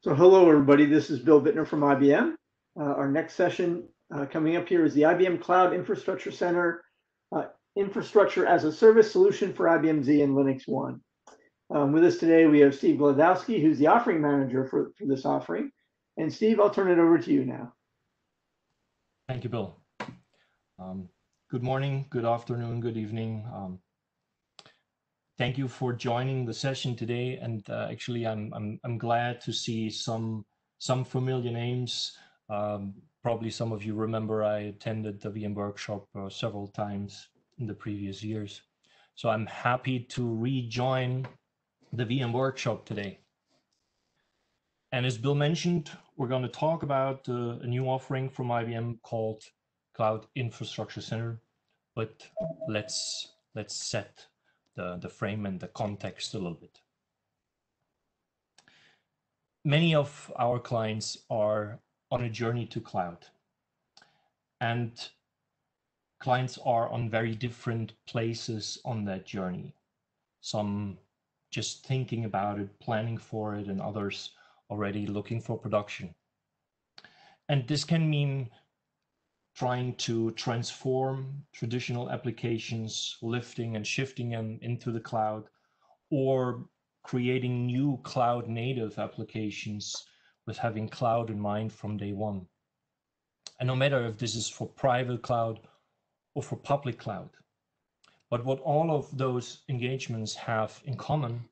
So hello, everybody. This is Bill Bittner from IBM. Our next session coming up here is the IBM Cloud Infrastructure Center Infrastructure as a Service Solution for IBM Z and LinuxONE. With us today, we have Stev Glodowski, who's the offering manager for this offering. And Steve, I'll turn it over to you now. Thank you, Bill. Good morning, good afternoon, good evening. Thank you for joining the session today, and actually, I'm glad to see some familiar names. Probably some of you remember I attended the VM workshop several times in the previous years. So I'm happy to rejoin the VM workshop today. And as Bill mentioned, we're going to talk about a new offering from IBM called Cloud Infrastructure Center. But let's set the frame and the context a little bit. Many of our clients are on a journey to cloud, and clients are on very different places on that journey. Some just thinking about it, planning for it, and others already looking for production. And this can mean trying to transform traditional applications, lifting and shifting them into the cloud, or creating new cloud native applications with having cloud in mind from day one. And no matter if this is for private cloud or for public cloud, but what all of those engagements have in common,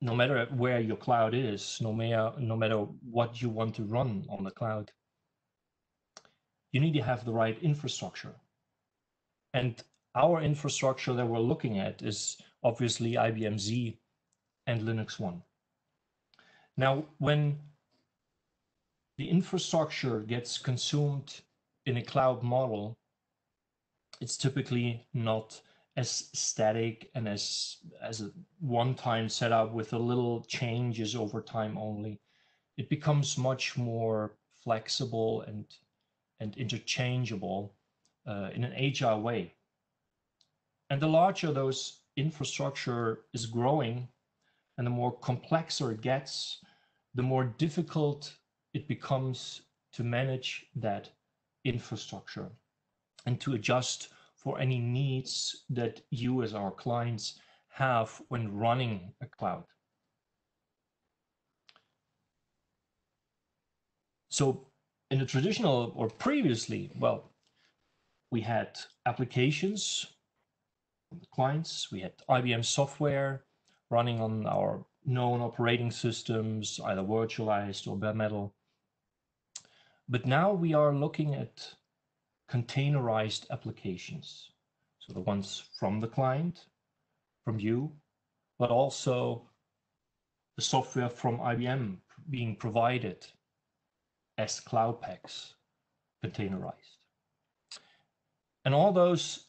no matter where your cloud is, no matter what you want to run on the cloud, you need to have the right infrastructure. And our infrastructure that we're looking at is obviously IBM Z and LinuxONE. Now, when the infrastructure gets consumed in a cloud model, it's typically not as static and as a one-time setup with a little changes over time only. It becomes much more flexible and interchangeable in an agile way. And the larger those infrastructure is growing and the more complexer it gets, the more difficult it becomes to manage that infrastructure and to adjust for any needs that you as our clients have when running a cloud. So in the traditional, or previously, well, we had applications, clients, we had IBM software running on our known operating systems, either virtualized or bare metal. But now we are looking at containerized applications. So the ones from the client, from you, but also the software from IBM being provided as cloud packs, containerized. And all those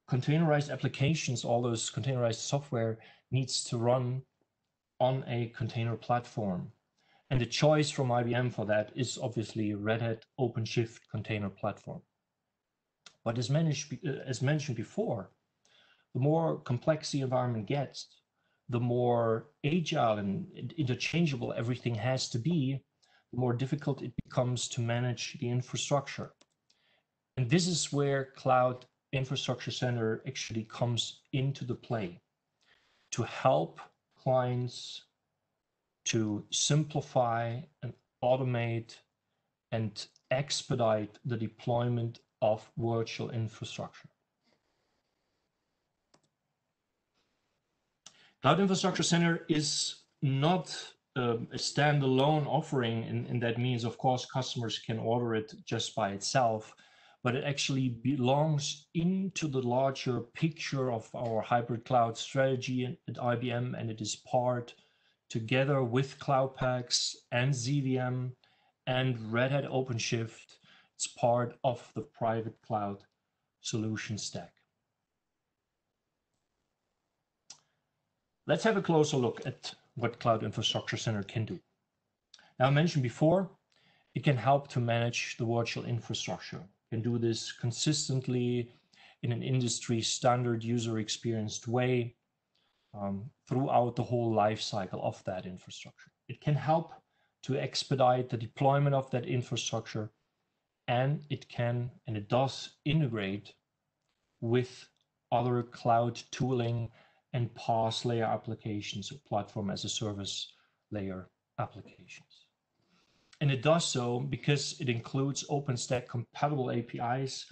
containerized applications, all those containerized software needs to run on a container platform. And the choice from IBM for that is obviously Red Hat OpenShift container platform. But as mentioned before, the more complex the environment gets, the more agile and interchangeable everything has to be, the more difficult it becomes to manage the infrastructure. And this is where Cloud Infrastructure Center actually comes into the play to help clients to simplify and automate and expedite the deployment of virtual infrastructure. Cloud Infrastructure Center is not a standalone offering, and that means, of course, customers can order it just by itself, but it actually belongs into the larger picture of our hybrid cloud strategy at IBM, and it is part, together with Cloud Paks and ZVM and Red Hat OpenShift, it's part of the private cloud solution stack. Let's have a closer look at what Cloud Infrastructure Center can do. Now, I mentioned before, it can help to manage the virtual infrastructure. It can do this consistently in an industry standard user experienced way throughout the whole life cycle of that infrastructure. It can help to expedite the deployment of that infrastructure, and it can, and it does integrate with other cloud tooling and PaaS layer applications, or platform as a service layer applications. And it does so because it includes OpenStack compatible APIs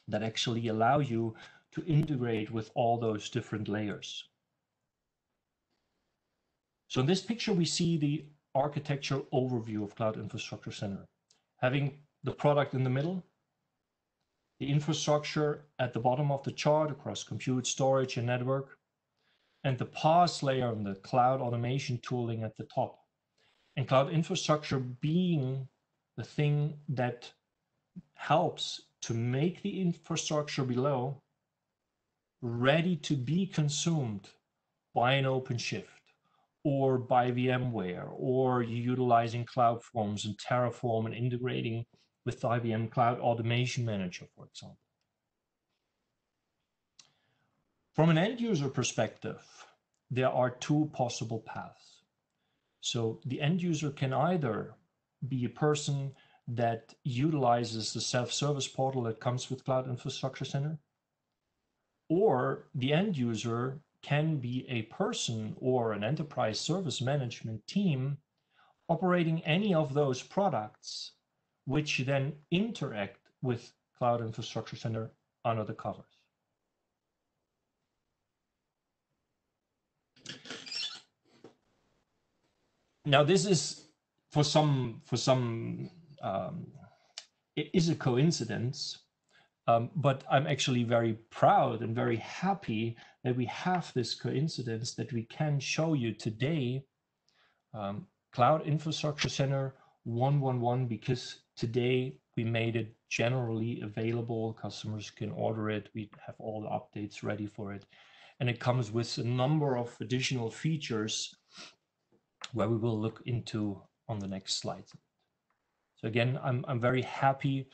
that actually allow you to integrate with all those different layers. So in this picture, we see the architectural overview of Cloud Infrastructure Center, having the product in the middle, the infrastructure at the bottom of the chart across compute, storage, and network, and the PaaS layer and the cloud automation tooling at the top. And cloud infrastructure being the thing that helps to make the infrastructure below ready to be consumed by an OpenShift or by VMware, or utilizing CloudForms and Terraform and integrating with the IBM Cloud Automation Manager, for example. From an end user perspective, there are two possible paths. So the end user can either be a person that utilizes the self-service portal that comes with Cloud Infrastructure Center, or the end user can be a person or an enterprise service management team operating any of those products, which then interact with Cloud Infrastructure Center under the covers. Now, this is for some it is a coincidence, but I'm actually very proud and very happy that we have this coincidence that we can show you today Cloud Infrastructure Center 1.1.1, because today we made it generally available. Customers can order it. We have all the updates ready for it. And it comes with a number of additional features where we will look into on the next slide. So again, I'm very happy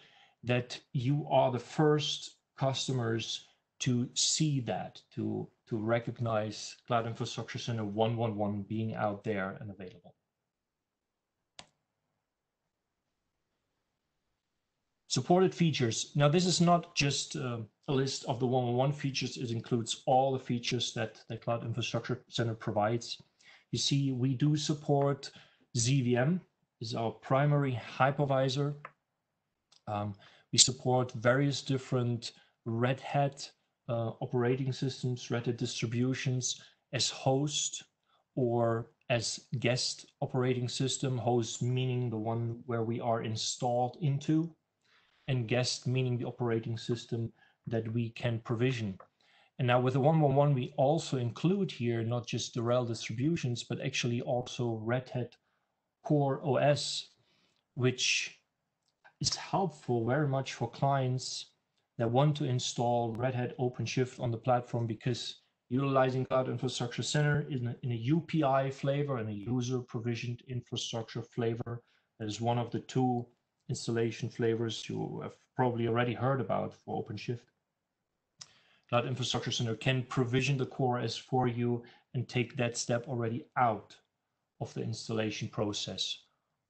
that you are the first customers to see that, to recognize Cloud Infrastructure Center 1.1.1 being out there and available. Supported features. Now, this is not just a list of the 1.1.1 features. It includes all the features that the Cloud Infrastructure Center provides. You see, we do support ZVM, is our primary hypervisor. We support various different Red Hat operating systems, Red Hat distributions as host or as guest operating system. Host meaning the one where we are installed into, and guest meaning the operating system that we can provision. And now with the 1.1.1, we also include here not just the RHEL distributions, but actually also Red Hat Core OS, which is helpful very much for clients that want to install Red Hat OpenShift on the platform, because utilizing Cloud Infrastructure Center in a UPI flavor and a user provisioned infrastructure flavor, that is one of the two installation flavors you have probably already heard about for OpenShift. Cloud Infrastructure Center can provision the Core OS for you and take that step already out of the installation process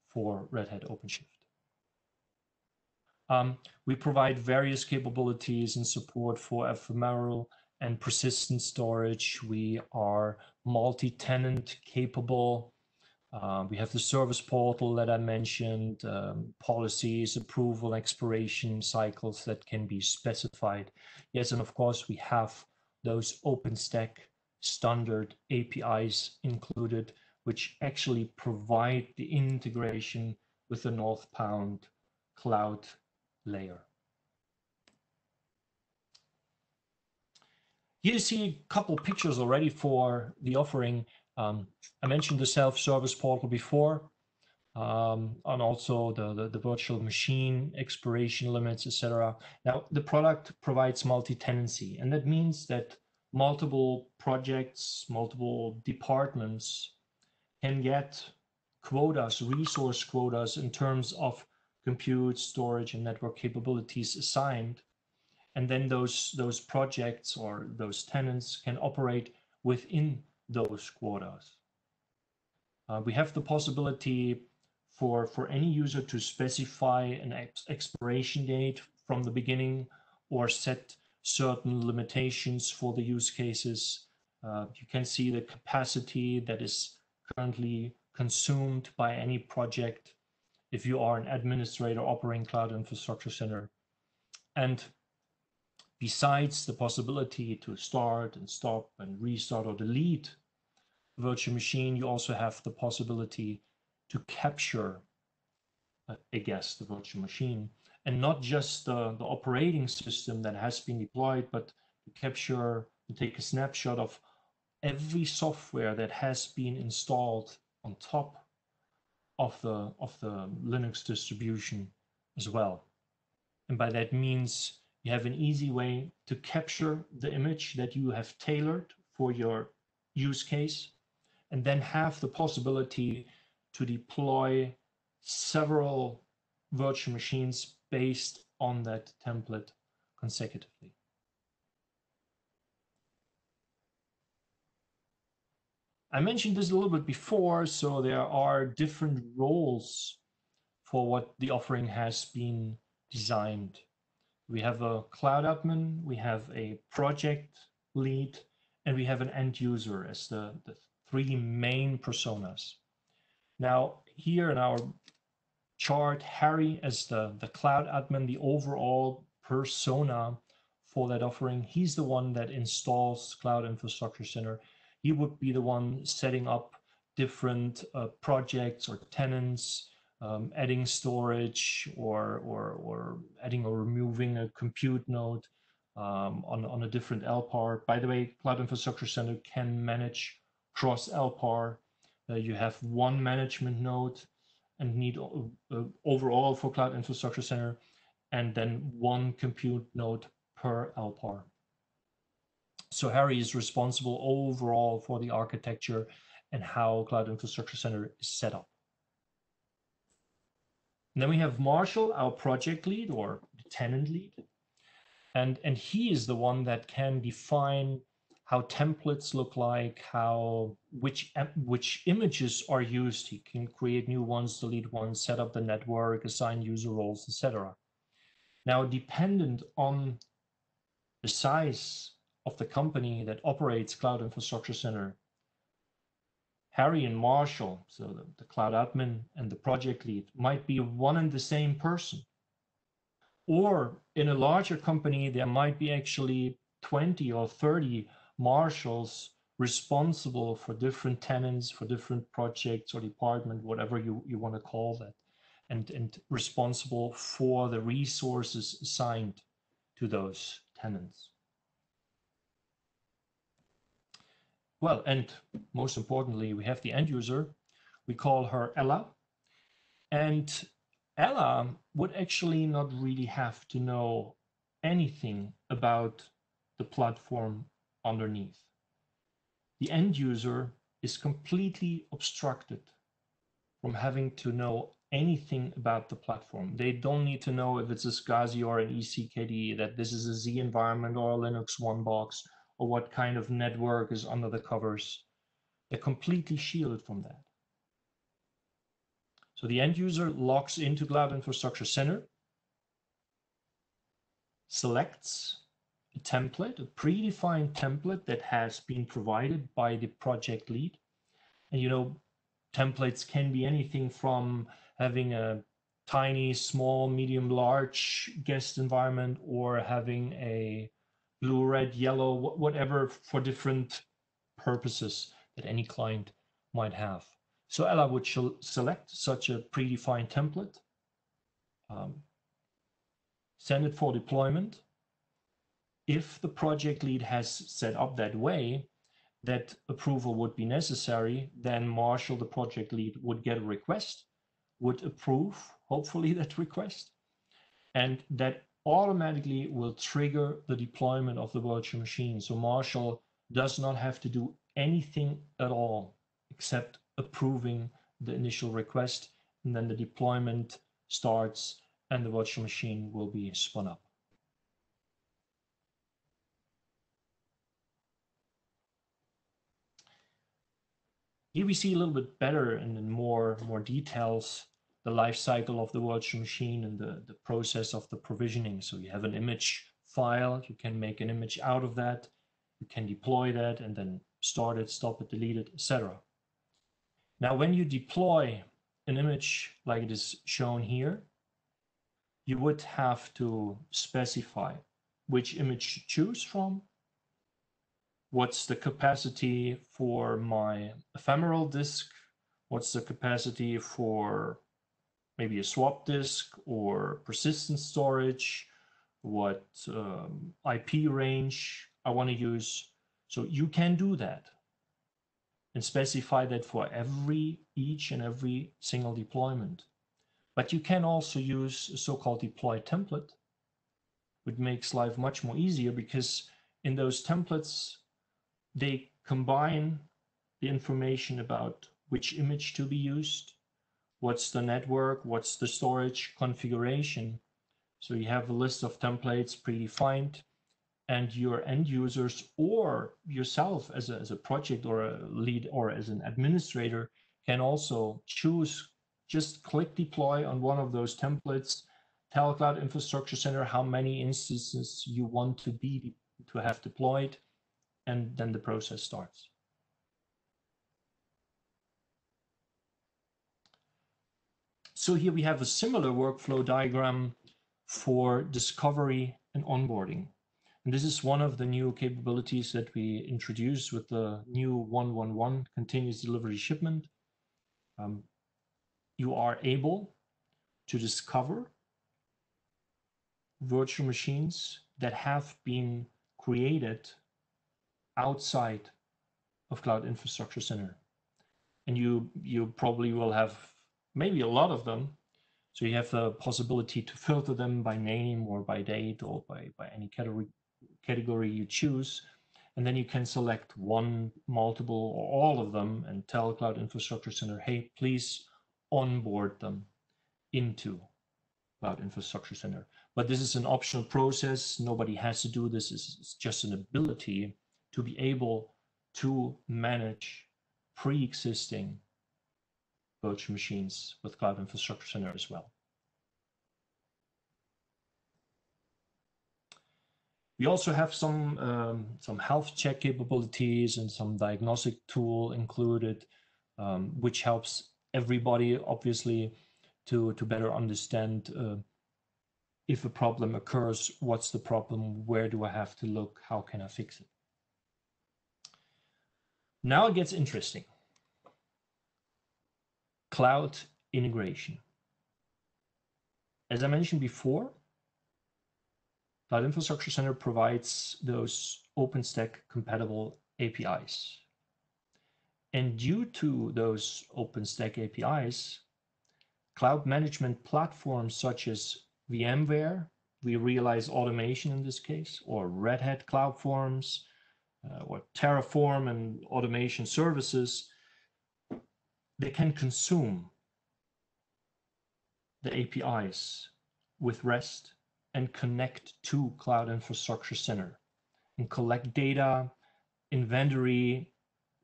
for Red Hat OpenShift. We provide various capabilities and support for ephemeral and persistent storage. We are multi-tenant capable. We have the service portal that I mentioned, policies, approval, expiration cycles that can be specified. Yes, and of course, we have those OpenStack standard APIs included, which actually provide the integration with the northbound cloud layer. Here you see a couple pictures already for the offering. I mentioned the self-service portal before, and also the virtual machine expiration limits, etc. Now, the product provides multi-tenancy, and that means that multiple projects, multiple departments can get quotas, resource quotas in terms of compute, storage, and network capabilities assigned. And then those projects or those tenants can operate within those quotas. We have the possibility for any user to specify an expiration date from the beginning or set certain limitations for the use cases. You can see the capacity that is currently consumed by any project if you are an administrator operating Cloud Infrastructure Center. And besides the possibility to start and stop and restart or delete the virtual machine, you also have the possibility to capture a guest, the virtual machine, and not just the operating system that has been deployed, but to capture and take a snapshot of every software that has been installed on top of the Linux distribution as well. And by that means you have an easy way to capture the image that you have tailored for your use case, and then have the possibility to deploy several virtual machines based on that template consecutively. I mentioned this a little bit before, so there are different roles for what the offering has been designed. We have a cloud admin, we have a project lead, and we have an end user as the three main personas. Now, here in our chart, Harry as the cloud admin, the overall persona for that offering, he's the one that installs Cloud Infrastructure Center. He would be the one setting up different projects or tenants, adding storage or adding or removing a compute node on a different LPAR. By the way, Cloud Infrastructure Center can manage cross LPAR. You have one management node and need overall for Cloud Infrastructure Center, and then one compute node per LPAR. So Harry is responsible overall for the architecture and how Cloud Infrastructure Center is set up. And then we have Marshall, our project lead or tenant lead. And he is the one that can define how templates look like, which images are used. He can create new ones, delete ones, set up the network, assign user roles, etc. Now, dependent on the size of the company that operates Cloud Infrastructure Center, Harry and Marshall, so the cloud admin and the project lead, might be one and the same person. Or in a larger company, there might be actually 20 or 30 marshals responsible for different tenants, for different projects or department, whatever you want to call that, and responsible for the resources assigned to those tenants. Well, and most importantly, we have the end user. We call her Ella. And Ella would actually not really have to know anything about the platform underneath. The end user is completely obstructed from having to know anything about the platform. They don't need to know if it's a SCSI or an ECKD, that this is a Z environment or a LinuxONE box, or what kind of network is under the covers. They're completely shielded from that. So the end user logs into Cloud Infrastructure Center, selects a template, a predefined template that has been provided by the project lead. And you know, templates can be anything from having a tiny, small, medium, large guest environment, or having a blue, red, yellow, whatever, for different purposes that any client might have. So Ella would select such a predefined template, send it for deployment. If the project lead has set up that way, that approval would be necessary, then Marshall, the project lead, would get a request, would approve, hopefully, that request, and that automatically will trigger the deployment of the virtual machine. So Marshall does not have to do anything at all except approving the initial request, and then the deployment starts and the virtual machine will be spun up. Here we see a little bit better and in more details the life cycle of the virtual machine and the process of the provisioning. So you have an image file, you can make an image out of that, you can deploy that and then start it, stop it, delete it, etc. Now, when you deploy an image like it is shown here, you would have to specify which image to choose from, what's the capacity for my ephemeral disk, what's the capacity for maybe a swap disk or persistent storage, what IP range I want to use. So you can do that and specify that for each and every single deployment. But you can also use a so-called deploy template, which makes life much more easier because in those templates, they combine the information about which image to be used, what's the network, what's the storage configuration. So you have a list of templates predefined, and your end users or yourself as a project or a lead or as an administrator can also choose, just click deploy on one of those templates, tell Cloud Infrastructure Center how many instances you want to have deployed, and then the process starts. So here we have a similar workflow diagram for discovery and onboarding. And this is one of the new capabilities that we introduced with the new 111 continuous delivery shipment. You are able to discover virtual machines that have been created outside of Cloud Infrastructure Center. And you probably will have maybe a lot of them. So you have the possibility to filter them by name or by date or by any category you choose. And then you can select one, multiple, or all of them and tell Cloud Infrastructure Center, hey, please onboard them into Cloud Infrastructure Center. But this is an optional process. Nobody has to do this. It's just an ability to be able to manage pre-existing virtual machines with Cloud Infrastructure Center as well. We also have some health check capabilities and some diagnostic tool included, which helps everybody, obviously, to better understand if a problem occurs, what's the problem, where do I have to look, how can I fix it? Now it gets interesting. Cloud integration. As I mentioned before, Cloud Infrastructure Center provides those OpenStack compatible APIs. And due to those OpenStack APIs, cloud management platforms such as VMware, vRealize automation in this case, or Red Hat CloudForms, or Terraform and automation services, they can consume the APIs with REST and connect to Cloud Infrastructure Center and collect data, inventory,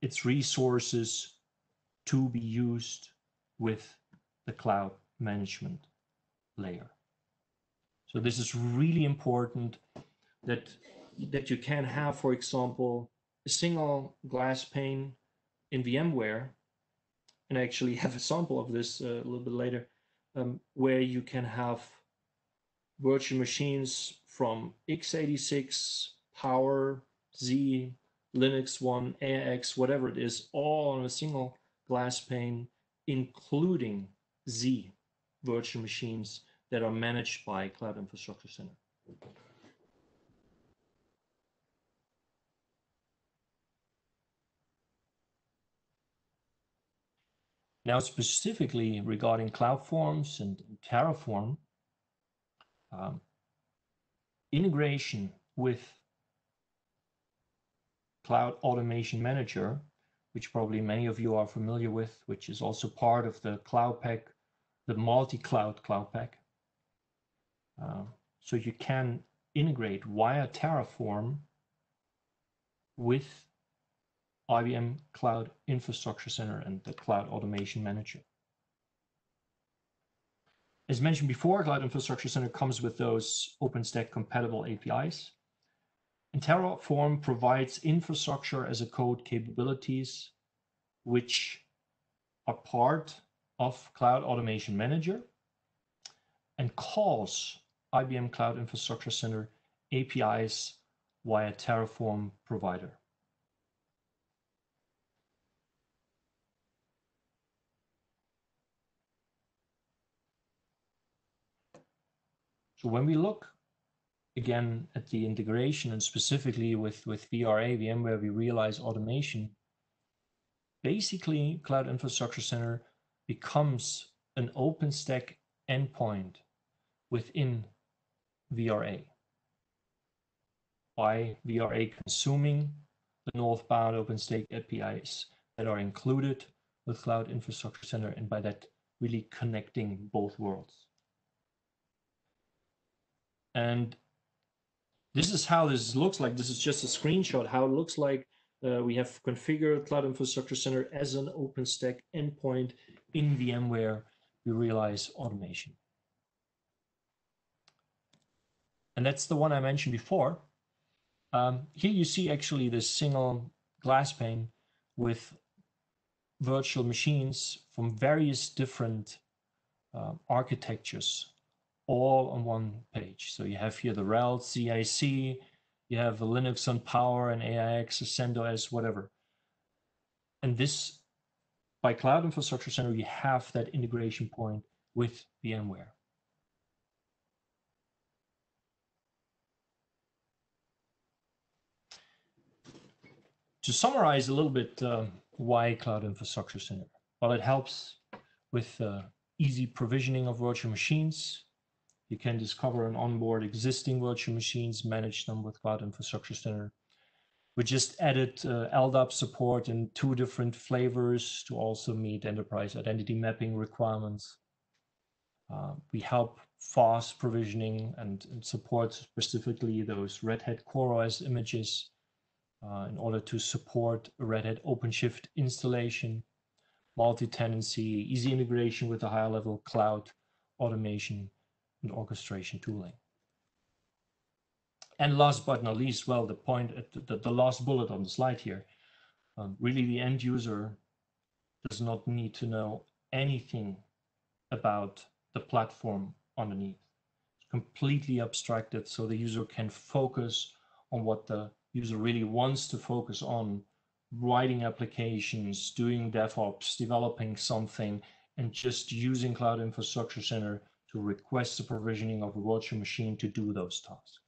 its resources to be used with the cloud management layer. So this is really important that you can have, for example, a single glass pane in VMware, and I actually have a sample of this a little bit later, where you can have virtual machines from x86, Power, Z, LinuxONE, AIX, whatever it is, all on a single glass pane, including Z virtual machines that are managed by Cloud Infrastructure Center. Now, specifically regarding CloudForms and Terraform, integration with Cloud Automation Manager, which probably many of you are familiar with, which is also part of the Cloud Pack, the Multicloud Cloud Pack. So you can integrate via Terraform with IBM Cloud Infrastructure Center and the Cloud Automation Manager. As mentioned before, Cloud Infrastructure Center comes with those OpenStack compatible APIs. And Terraform provides infrastructure as a code capabilities, which are part of Cloud Automation Manager and calls IBM Cloud Infrastructure Center APIs via Terraform provider. So when we look again at the integration and specifically with VRA, VMware vRealize automation, basically Cloud Infrastructure Center becomes an OpenStack endpoint within VRA by VRA consuming the northbound OpenStack APIs that are included with Cloud Infrastructure Center, and by that really connecting both worlds. And this is how this looks like. This is just a screenshot how it looks like. We have configured Cloud Infrastructure Center as an OpenStack endpoint in VMware vRealize automation. And that's the one I mentioned before. Here you see actually this single glass pane with virtual machines from various different architectures, all on one page. So you have here the RHEL, CIC, you have the LinuxONE Power and AIX, CentOS, whatever. And this, by Cloud Infrastructure Center, you have that integration point with VMware. To summarize a little bit why Cloud Infrastructure Center? Well, it helps with easy provisioning of virtual machines. You can discover and onboard existing virtual machines, manage them with Cloud Infrastructure Center. We just added LDAP support in 2 different flavors to also meet enterprise identity mapping requirements. We help fast provisioning and support specifically those Red Hat CoreOS images in order to support Red Hat OpenShift installation, multi-tenancy, easy integration with the higher level cloud automation and orchestration tooling. And last but not least, well, the point at the last bullet on the slide here, really the end user does not need to know anything about the platform underneath. It's completely abstracted so the user can focus on what the user really wants to focus on, writing applications, doing DevOps, developing something, and just using Cloud Infrastructure Center to request the provisioning of a virtual machine to do those tasks.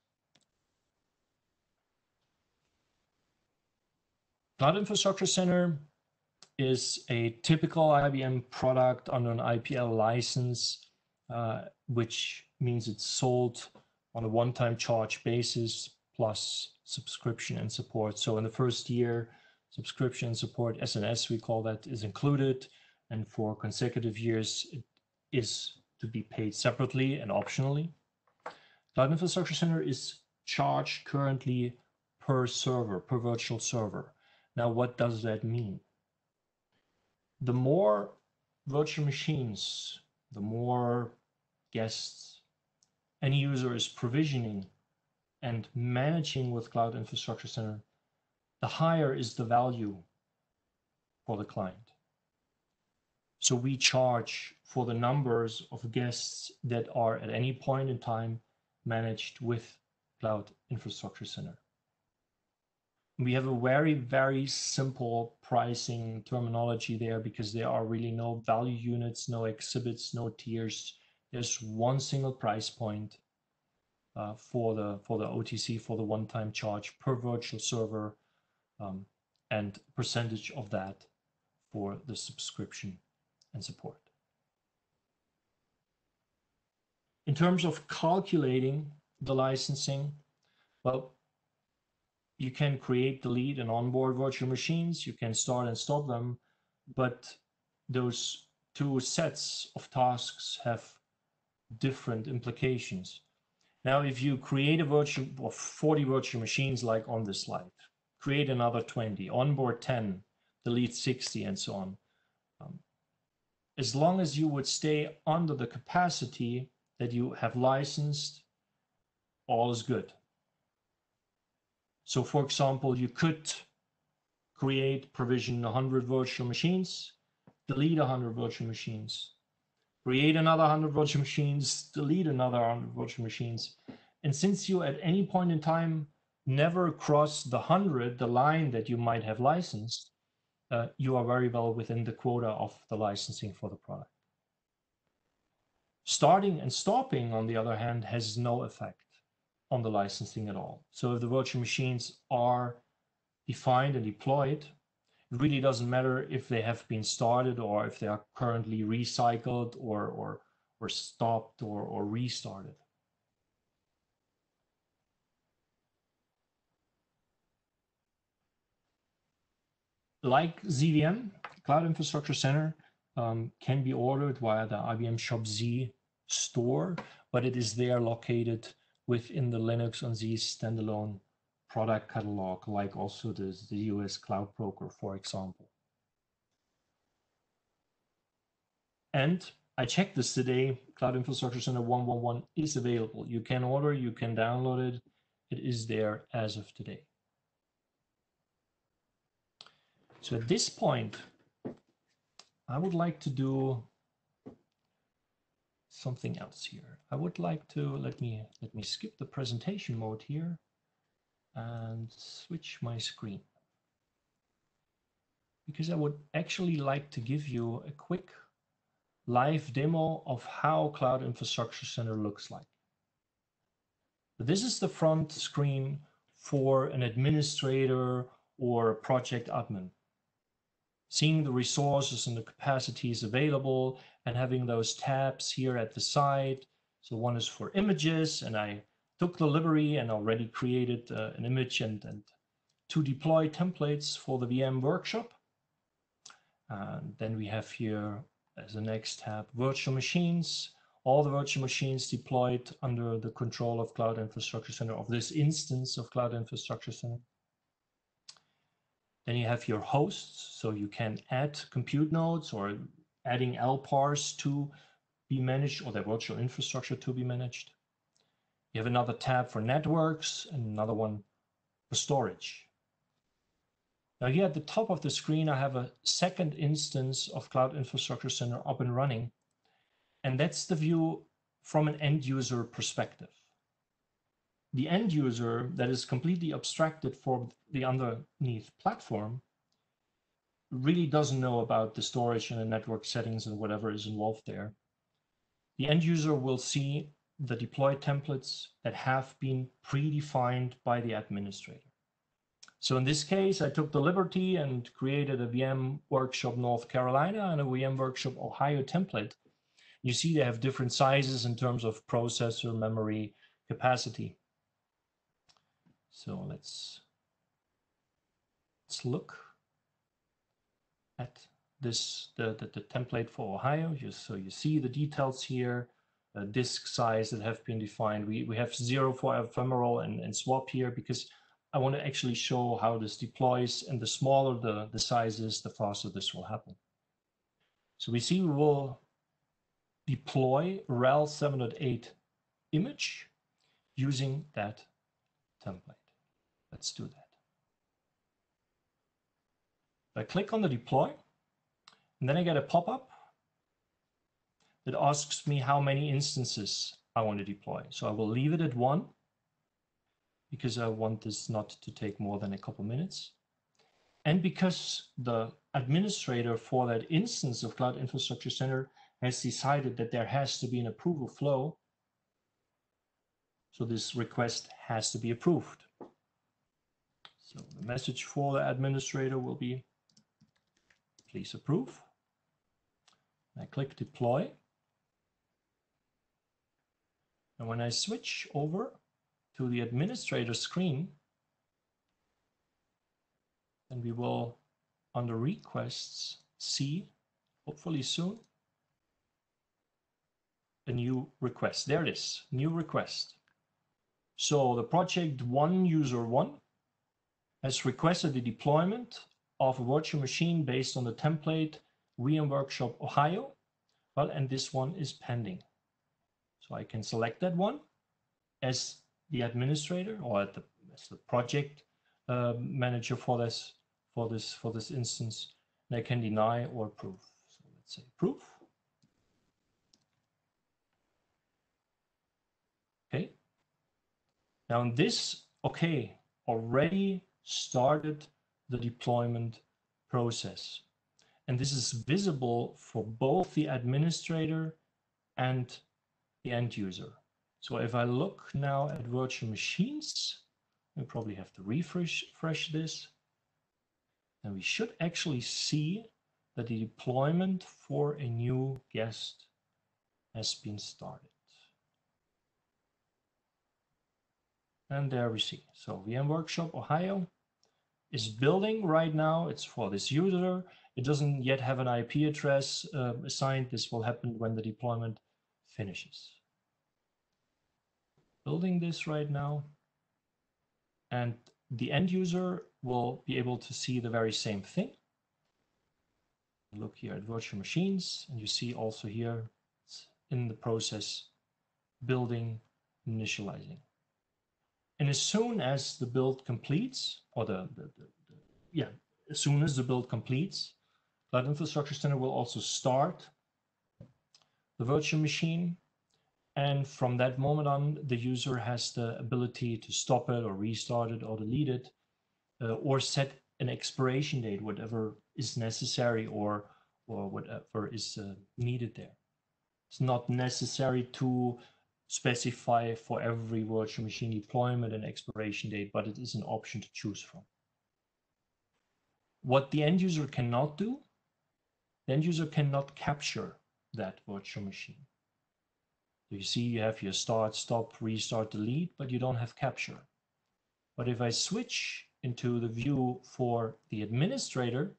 Cloud Infrastructure Center is a typical IBM product under an IPL license, which means it's sold on a one-time charge basis plus subscription and support. So in the first year, subscription and support, SNS we call that, is included, and for consecutive years it is to be paid separately and optionally. Cloud Infrastructure Center is charged currently per server, per virtual server. Now, what does that mean? The more virtual machines, the more guests any user is provisioning and managing with Cloud Infrastructure Center, the higher is the value for the client. So we charge for the numbers of guests that are at any point in time managed with Cloud Infrastructure Center. We have a very, very simple pricing terminology there because there are really no value units, no exhibits, no tiers. There's one single price point for the OTC, for the one-time charge per virtual server, and percentage of that for the subscription and support. In terms of calculating the licensing, well, you can create, delete, and onboard virtual machines. You can start and stop them, but those 2 sets of tasks have different implications. Now, if you create a virtual or 40 virtual machines like on this slide, create another 20, onboard 10, delete 60, and so on. As long as you would stay under the capacity that you have licensed, all is good. So for example, you could create, provision 100 virtual machines, delete 100 virtual machines, create another 100 virtual machines, delete another 100 virtual machines. And since you at any point in time never cross the 100, the line that you might have licensed, you are very well within the quota of the licensing for the product. Starting and stopping, on the other hand, has no effect on the licensing at all. So if the virtual machines are defined and deployed, it really doesn't matter if they have been started or if they are currently recycled or stopped or restarted. Like ZVM, Cloud Infrastructure Center can be ordered via the IBM Shopz store, but it is there located within the LinuxONE standalone product catalog, like also the US Cloud Broker, for example. And I checked this today, Cloud Infrastructure Center 1.1.1 is available. You can order, you can download it. It is there as of today. So at this point, I would like to do something else here. I would like to, let me skip the presentation mode here and switch my screen. Because I would actually like to give you a quick live demo of how Cloud Infrastructure Center looks like. This is the front screen for an administrator or a project admin. Seeing the resources and the capacities available and having those tabs here at the side. So one is for images, and I took the library and already created an image and two deploy templates for the VM workshop. And then we have here as the next tab, virtual machines, all the virtual machines deployed under the control of Cloud Infrastructure Center, of this instance of Cloud Infrastructure Center. Then you have your hosts, so you can add compute nodes or adding LPARs to be managed, or their virtual infrastructure to be managed. You have another tab for networks and another one for storage. Now here at the top of the screen, I have a second instance of Cloud Infrastructure Center up and running. And that's the view from an end user perspective. The end user that is completely abstracted from the underneath platform really doesn't know about the storage and the network settings and whatever is involved there. The end user will see the deploy templates that have been predefined by the administrator. So in this case, I took the liberty and created a VM Workshop North Carolina and a VM Workshop Ohio template. You see they have different sizes in terms of processor, memory, capacity. So let's look at this, the template for Ohio. So you see the details here, disk size that have been defined. We have 0 for ephemeral and swap here because I want to actually show how this deploys, and the smaller the size is, the faster this will happen. So we see we will deploy RHEL 7.8 image using that template. Let's do that. I click on the deploy, and then I get a pop-up that asks me how many instances I want to deploy. So I will leave it at 1 because I want this not to take more than a couple minutes. And because the administrator for that instance of Cloud Infrastructure Center has decided that there has to be an approval flow, so this request has to be approved. So the message for the administrator will be, please approve. I click deploy. And when I switch over to the administrator screen, then we will, under requests, see, hopefully soon, a new request. There it is, new request. So the project 1 user 1 has requested the deployment of a virtual machine based on the template VM Workshop Ohio. Well, and this one is pending. So I can select that one as the administrator or as the project manager for this instance. And I can deny or approve. So let's say approve. Okay. Now this, okay, already started the deployment process. And this is visible for both the administrator and the end user. So if I look now at virtual machines, we probably have to refresh this. And we should actually see that the deployment for a new guest has been started. And there we see. So VM Workshop Ohio is building right now. It's for this user. It doesn't yet have an IP address assigned. This will happen when the deployment finishes. Building this right now. And the end user will be able to see the very same thing. Look here at virtual machines, and you see also here it's in the process building, initializing. And as soon as the build completes, or as soon as the build completes, Cloud Infrastructure Center will also start the virtual machine. And from that moment on, the user has the ability to stop it or restart it or delete it, or set an expiration date, whatever is necessary or whatever is needed there. It's not necessary to specify for every virtual machine deployment an expiration date, but it is an option to choose from. What the end user cannot do, the end user cannot capture that virtual machine. So you see you have your start, stop, restart, delete, but you don't have capture. But if I switch into the view for the administrator,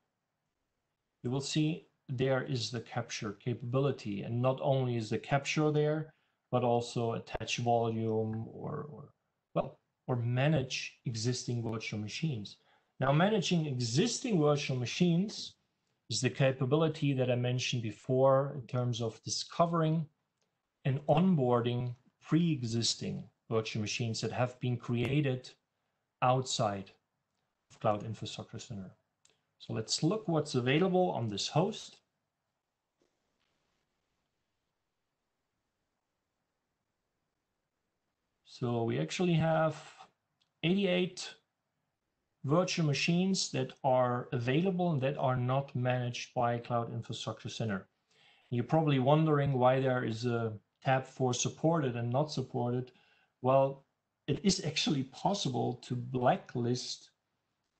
you will see there is the capture capability. And not only is the capture there, but also attach volume or manage existing virtual machines. Now, managing existing virtual machines is the capability that I mentioned before in terms of discovering and onboarding pre-existing virtual machines that have been created outside of Cloud Infrastructure Center. So let's look what's available on this host. So we actually have 88 virtual machines that are available and that are not managed by Cloud Infrastructure Center. You're probably wondering why there is a tab for supported and not supported. Well, it is actually possible to blacklist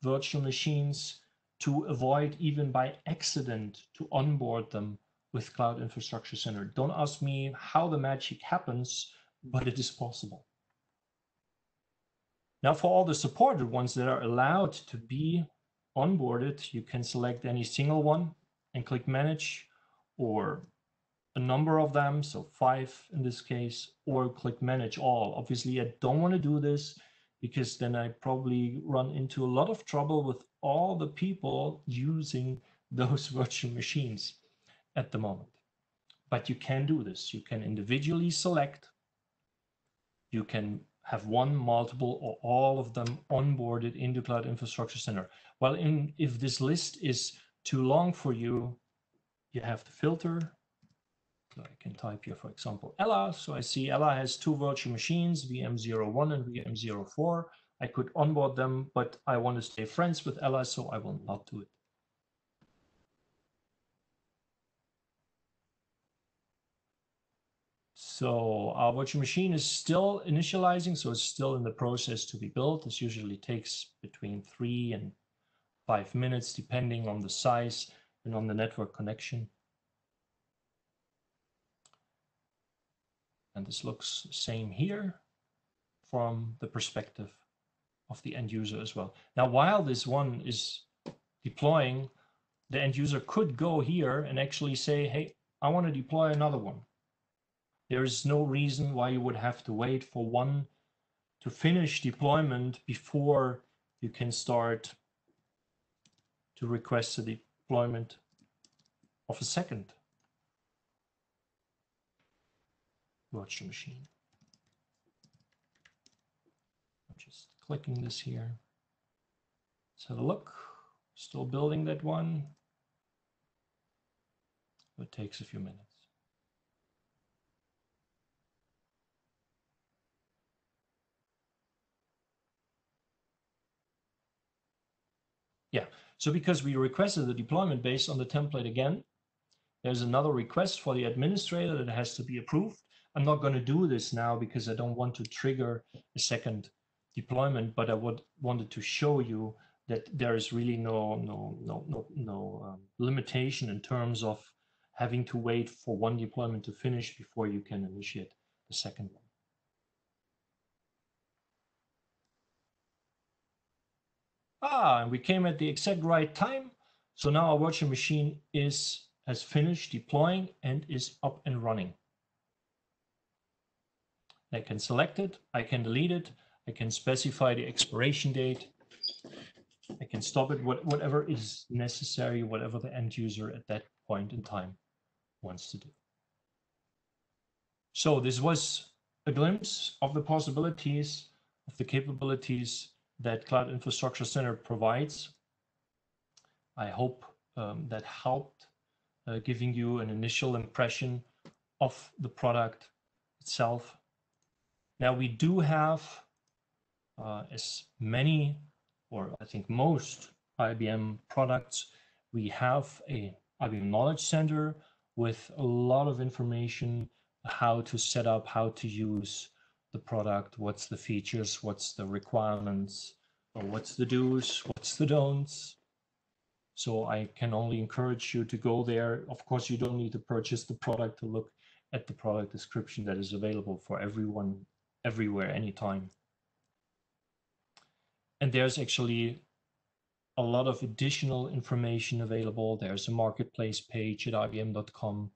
virtual machines to avoid even by accident to onboard them with Cloud Infrastructure Center. Don't ask me how the magic happens, but it is possible. Now, for all the supported ones that are allowed to be onboarded, you can select any single one and click Manage, or a number of them, so 5 in this case, or click Manage All. Obviously, I don't want to do this because then I probably run into a lot of trouble with all the people using those virtual machines at the moment. But you can do this. You can individually select. You can have one, multiple, or all of them onboarded into Cloud Infrastructure Center. Well, if this list is too long for you, you have to filter. So I can type here, for example, Ella. So I see Ella has 2 virtual machines, VM01 and VM04. I could onboard them, but I want to stay friends with Ella, so I will not do it. So our virtual machine is still initializing, so it's still in the process to be built. This usually takes between 3 and 5 minutes, depending on the size and on the network connection. And this looks the same here from the perspective of the end user as well. Now, while this one is deploying, the end user could go here and actually say, hey, I want to deploy another one. There is no reason why you would have to wait for one to finish deployment before you can start to request the deployment of a second virtual machine. I'm just clicking this here. Let's have a look. Still building that one. It takes a few minutes. Yeah, so because we requested the deployment based on the template again, there's another request for the administrator that has to be approved. I'm not going to do this now because I don't want to trigger a second deployment, but I wanted to show you that there is really no limitation in terms of having to wait for one deployment to finish before you can initiate the second one. And we came at the exact right time. So now our virtual machine has finished deploying and is up and running. I can select it, I can delete it, I can specify the expiration date, I can stop it, whatever is necessary, whatever the end user at that point in time wants to do. So this was a glimpse of the possibilities, of the capabilities that Cloud Infrastructure Center provides. I hope that helped giving you an initial impression of the product itself. Now we do have as many, or I think most IBM products, we have a IBM Knowledge Center with a lot of information, how to set up, how to use the product, what's the features, what's the requirements, or what's the do's, what's the don'ts. So I can only encourage you to go there. Of course, you don't need to purchase the product to look at the product description that is available for everyone, everywhere, anytime. And there's actually a lot of additional information available. There's a marketplace page at ibm.com,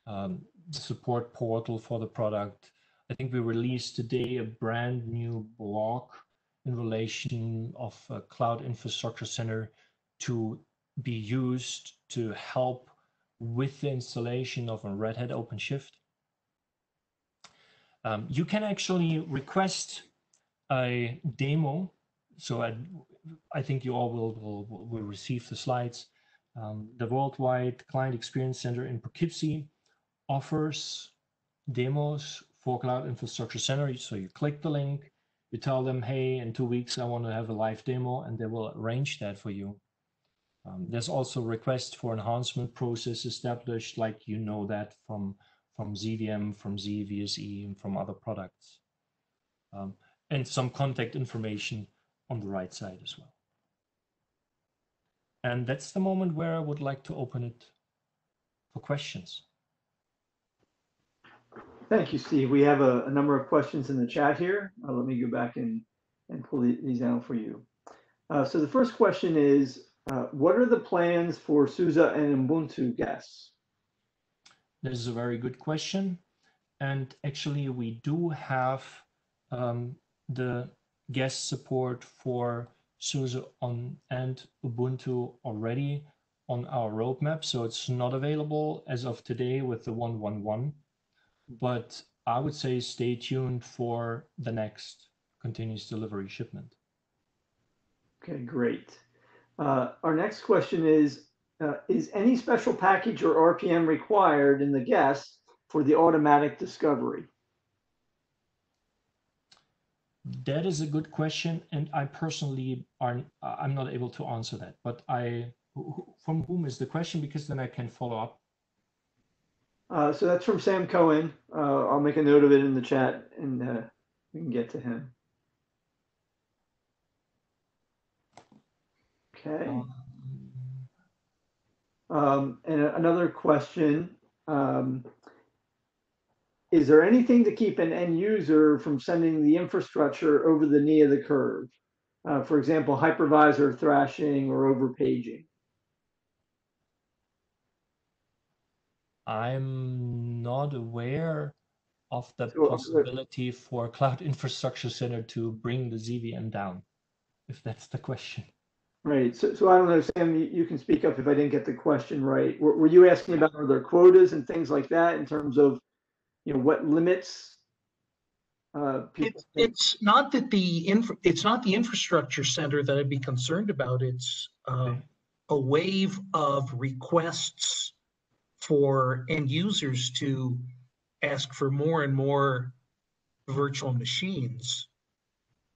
the support portal for the product. I think we released today a brand new blog in relation of Cloud Infrastructure Center to be used to help with the installation of a Red Hat OpenShift. You can actually request a demo. So I think you all will receive the slides. The Worldwide Client Experience Center in Poughkeepsie offers demos for Cloud Infrastructure Center. So you click the link, you tell them, hey, in 2 weeks, I want to have a live demo, and they will arrange that for you. There's also requests for enhancement process established, like you know that from ZVM, from ZVSE, and from other products. And some contact information on the right side as well. And that's the moment where I would like to open it for questions. Thank you, Steve. We have a number of questions in the chat here. Let me go back and pull these down for you. So the first question is, what are the plans for SUSE and Ubuntu guests? This is a very good question. And actually, we do have the guest support for SUSE and Ubuntu already on our roadmap. So it's not available as of today with the 1.1.1. But I would say stay tuned for the next continuous delivery shipment. Okay, great. Our next question is any special package or RPM required in the guest for the automatic discovery? That is a good question, and I personally I'm not able to answer that. But from whom is the question? Because then I can follow up. So that's from Sam Cohen. I'll make a note of it in the chat, and we can get to him. Okay. And another question. Is there anything to keep an end user from sending the infrastructure over the knee of the curve? For example, hypervisor thrashing or over paging? I'm not aware of the possibility for Cloud Infrastructure Center to bring the ZVM down. if that's the question. Right. So I don't know, Sam, you can speak up if I didn't get the question right. Were you asking about, are there quotas and things like that in terms of, what limits people can? It's not that it's not the infrastructure center that I'd be concerned about. It's Okay. a wave of requests for end users to ask for more and more virtual machines,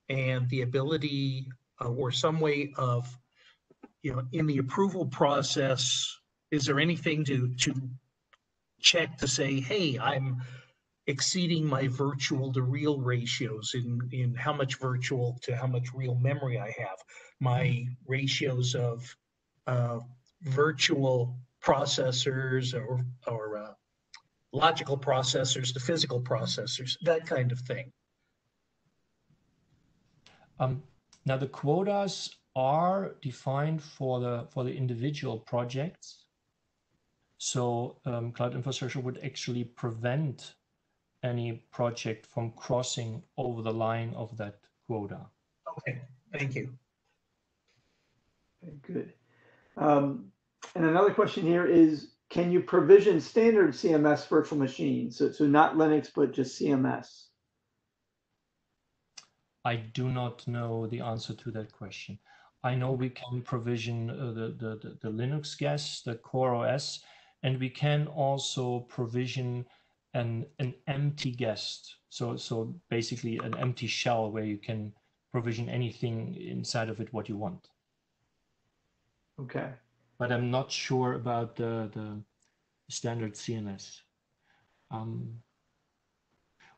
and the ability or some way of, in the approval process, is there anything to check to say, hey, I'm exceeding my virtual to real ratios in how much virtual to how much real memory I have, my ratios of virtual processors or logical processors to physical processors, that kind of thing. Now the quotas are defined for the individual projects. So cloud infrastructure would actually prevent any project from crossing over the line of that quota. Okay, thank you. Okay, good. And another question here is, can you provision standard CMS virtual machines? So not Linux, but just CMS. I do not know the answer to that question. I know we can provision the Linux guest, the core OS, and we can also provision an empty guest. So basically an empty shell where you can provision anything inside of it what you want. Okay. But I'm not sure about the standard CMS.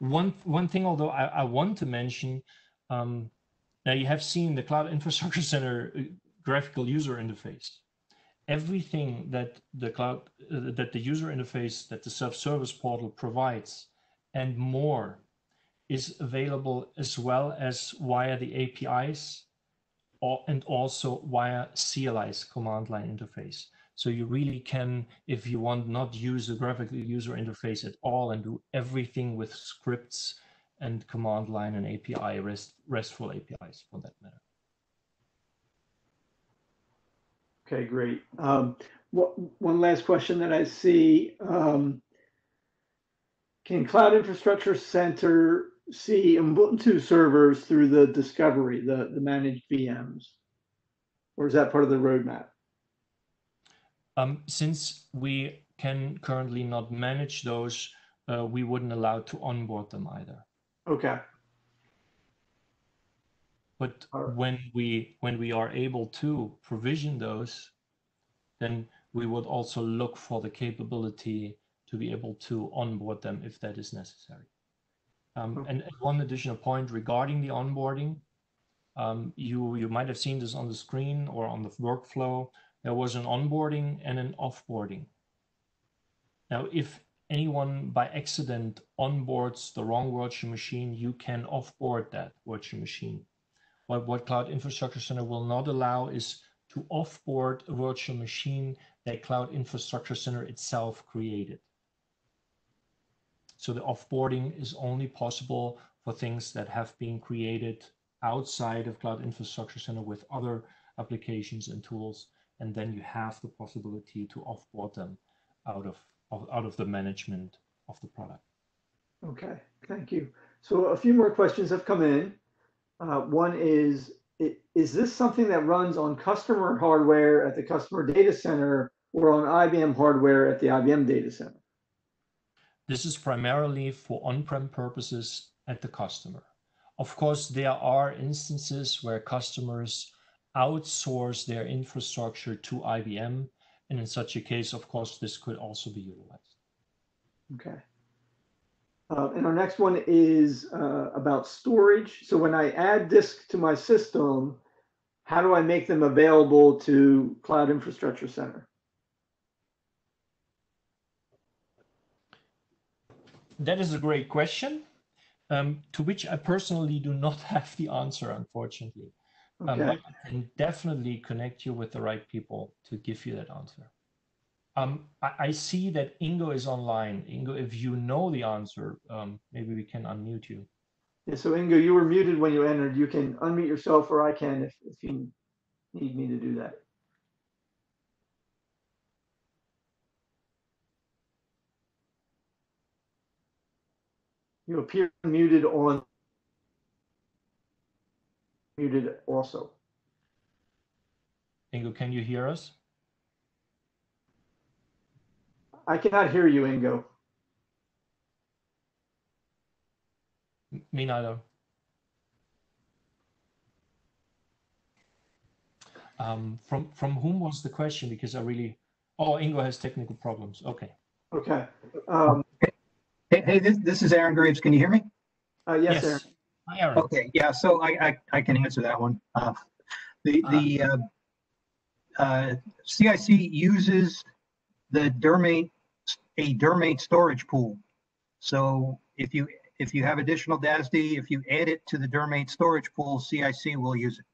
One thing, although I want to mention, now you have seen the Cloud Infrastructure Center graphical user interface. Everything that the user interface, that the self-service portal provides and more is available as well as via the APIs and also via CLI's command line interface. So you really can, if you want, not use the graphical user interface at all and do everything with scripts and command line and API, RESTful APIs for that matter. Okay, great. One last question that I see. Can Cloud Infrastructure Center see Ubuntu servers through the discovery, the managed VMs? Or is that part of the roadmap? Since we can currently not manage those, we wouldn't allow to onboard them either. Okay. But when we are able to provision those, then we would also look for the capability to be able to onboard them if that is necessary. And one additional point regarding the onboarding, you might have seen this on the screen or on the workflow. There was an onboarding and an offboarding. Now, if anyone by accident onboards the wrong virtual machine, you can offboard that virtual machine. But what Cloud Infrastructure Center will not allow is to offboard a virtual machine that Cloud Infrastructure Center itself created. So the offboarding is only possible for things that have been created outside of Cloud Infrastructure Center with other applications and tools, and then you have the possibility to offboard them out of the management of the product. Okay, thank you. So a few more questions have come in. One is this something that runs on customer hardware at the customer data center or on IBM hardware at the IBM data center? This is primarily for on-prem purposes at the customer. Of course, there are instances where customers outsource their infrastructure to IBM, and in such a case, of course, this could also be utilized. Okay. And our next one is about storage. So when I add disks to my system, how do I make them available to Cloud Infrastructure Center? That is a great question, to which I personally do not have the answer, unfortunately. Okay. But I can definitely connect you with the right people to give you that answer. I see that Ingo is online. Ingo, if you know the answer, maybe we can unmute you. Yeah, so Ingo, you were muted when you entered. You can unmute yourself, or I can if you need me to do that. You appear muted also. Ingo, can you hear us? I cannot hear you, Ingo. Me neither. From whom was the question? Because I really, oh, Ingo has technical problems. Okay. Okay. Hey, this is Aaron Graves. Can you hear me? Yes, Aaron. Hi, Aaron. Okay, yeah. So I can answer that one. The CIC uses the dermate storage pool. So if you have additional DASD, if you add it to the dermate storage pool, CIC will use it.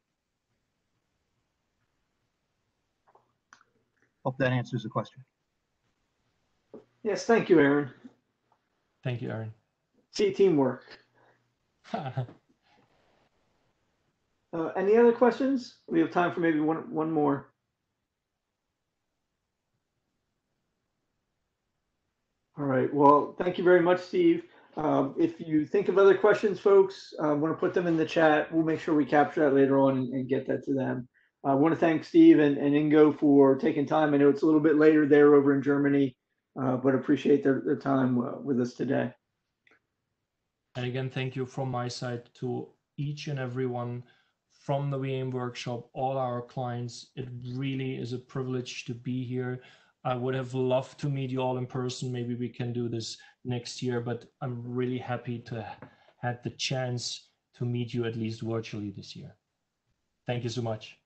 Hope that answers the question. Yes, thank you, Aaron. Thank you, Aaron. See, teamwork. Any other questions? We have time for maybe one more. All right. Well, thank you very much, Steve. If you think of other questions, folks, want to put them in the chat. We'll make sure we capture that later on and get that to them. I want to thank Steve and Ingo for taking time. I know it's a little bit later there over in Germany, but appreciate their time with us today. And again, thank you from my side to each and everyone from the VM workshop, all our clients. It really is a privilege to be here. I would have loved to meet you all in person. Maybe we can do this next year, but I'm really happy to have the chance to meet you at least virtually this year. Thank you so much.